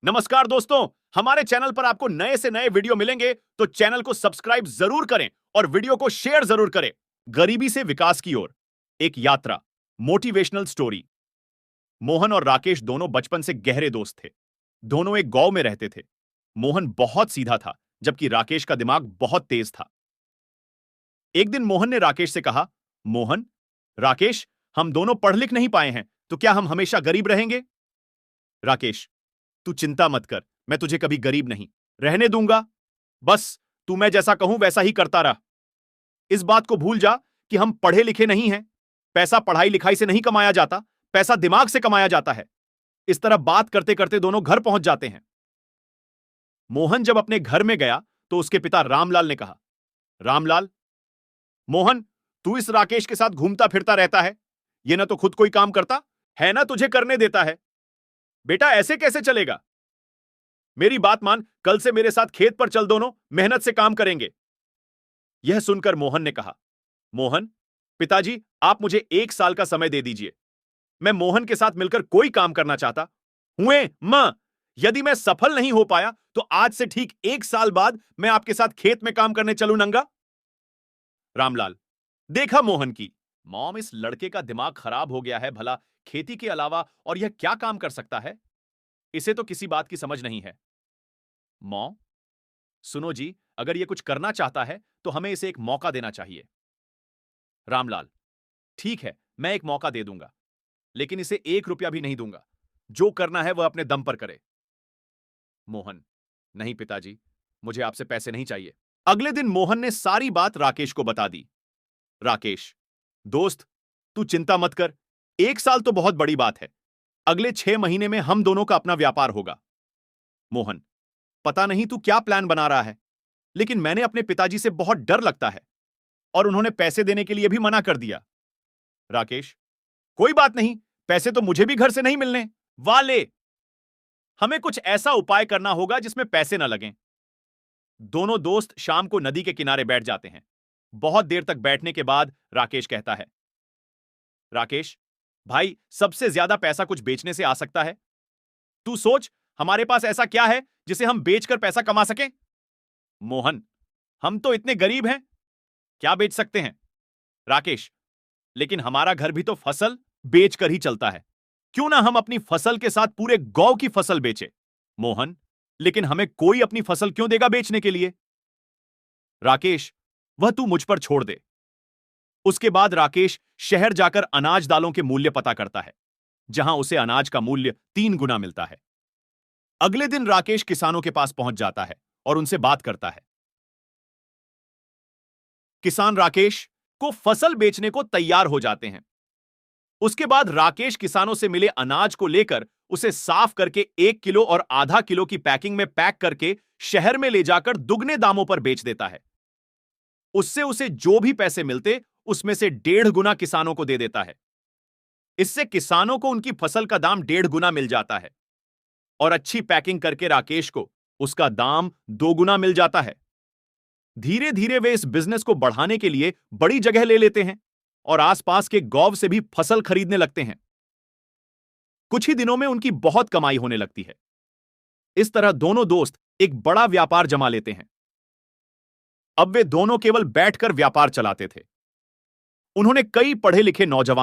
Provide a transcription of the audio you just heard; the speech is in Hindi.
नमस्कार दोस्तों, हमारे चैनल पर आपको नए से नए वीडियो मिलेंगे, तो चैनल को सब्सक्राइब जरूर करें और वीडियो को शेयर जरूर करें। गरीबी से विकास की ओर एक यात्रा, मोटिवेशनल स्टोरी। मोहन और राकेश दोनों बचपन से गहरे दोस्त थे। दोनों एक गांव में रहते थे। मोहन बहुत सीधा था, जबकि राकेश का दिमाग बहुत तेज था। एक दिन मोहन ने राकेश से कहा, मोहन, राकेश, हम दोनों पढ़ लिख नहीं पाए हैं, तो क्या हम हमेशा गरीब रहेंगे? राकेश, तू चिंता मत कर, मैं तुझे कभी गरीब नहीं रहने दूंगा। बस तू मैं जैसा कहूं वैसा ही करता रह। इस बात को भूल जा कि हम पढ़े लिखे नहीं हैं। पैसा पढ़ाई लिखाई से नहीं कमाया जाता, पैसा दिमाग से कमाया जाता है। इस तरह बात करते करते दोनों घर पहुंच जाते हैं। मोहन जब अपने घर में गया तो उसके पिता रामलाल ने कहा, रामलाल, मोहन, तू इस राकेश के साथ घूमता फिरता रहता है। यह ना तो खुद कोई काम करता है, ना तुझे करने देता है। बेटा, ऐसे कैसे चलेगा? मेरी बात मान, कल से मेरे साथ खेत पर चल, दोनों मेहनत से काम करेंगे। यह सुनकर मोहन ने कहा, मोहन, पिताजी, आप मुझे 1 साल का समय दे दीजिए। मैं मोहन के साथ मिलकर कोई काम करना चाहता हुए मां। यदि मैं सफल नहीं हो पाया तो आज से ठीक 1 साल बाद मैं आपके साथ खेत में काम करने चलूं नंगा। रामलाल, देखा मोहन की मॉम, इस लड़के का दिमाग खराब हो गया है। भला खेती के अलावा और यह क्या काम कर सकता है? इसे तो किसी बात की समझ नहीं है। मॉम, सुनो जी, अगर यह कुछ करना चाहता है तो हमें इसे एक मौका देना चाहिए। रामलाल, ठीक है, मैं एक मौका दे दूंगा, लेकिन इसे 1 रुपया भी नहीं दूंगा। जो करना है वह अपने दम पर करे। मोहन, नहीं पिताजी, मुझे आपसे पैसे नहीं चाहिए। अगले दिन मोहन ने सारी बात राकेश को बता दी। राकेश, दोस्त, तू चिंता मत कर। 1 साल तो बहुत बड़ी बात है। अगले 6 महीने में हम दोनों का अपना व्यापार होगा। मोहन, पता नहीं तू क्या प्लान बना रहा है, लेकिन मैंने अपने पिताजी से बहुत डर लगता है और उन्होंने पैसे देने के लिए भी मना कर दिया। राकेश, कोई बात नहीं, पैसे तो मुझे भी घर से नहीं मिलने वाले। हमें कुछ ऐसा उपाय करना होगा जिसमें पैसे ना लगें। दोनों दोस्त शाम को नदी के किनारे बैठ जाते हैं। बहुत देर तक बैठने के बाद राकेश कहता है, राकेश भाई, सबसे ज्यादा पैसा कुछ बेचने से आ सकता है। तू सोच, हमारे पास ऐसा क्या है जिसे हम बेचकर पैसा कमा सकें? मोहन, हम तो इतने गरीब हैं, क्या बेच सकते हैं? राकेश, लेकिन हमारा घर भी तो फसल बेचकर ही चलता है। क्यों ना हम अपनी फसल के साथ पूरे गांव की फसल बेचे? मोहन, लेकिन हमें कोई अपनी फसल क्यों देगा बेचने के लिए? राकेश, वह तू मुझ पर छोड़ दे। उसके बाद राकेश शहर जाकर अनाज दालों के मूल्य पता करता है, जहां उसे अनाज का मूल्य 3 गुना मिलता है। अगले दिन राकेश किसानों के पास पहुंच जाता है और उनसे बात करता है। किसान राकेश को फसल बेचने को तैयार हो जाते हैं। उसके बाद राकेश किसानों से मिले अनाज को लेकर उसे साफ करके 1 किलो और आधा किलो की पैकिंग में पैक करके शहर में ले जाकर दुगने दामों पर बेच देता है। उससे उसे जो भी पैसे मिलते उसमें से 1.5 गुना किसानों को दे देता है। इससे किसानों को उनकी फसल का दाम 1.5 गुना मिल जाता है और अच्छी पैकिंग करके राकेश को उसका दाम 2 गुना मिल जाता है। धीरे धीरे वे इस बिजनेस को बढ़ाने के लिए बड़ी जगह ले लेते हैं और आसपास के गांव से भी फसल खरीदने लगते हैं। कुछ ही दिनों में उनकी बहुत कमाई होने लगती है। इस तरह दोनों दोस्त एक बड़ा व्यापार जमा लेते हैं। अब वे दोनों केवल बैठकर व्यापार चलाते थे। उन्होंने कई पढ़े लिखे नौजवान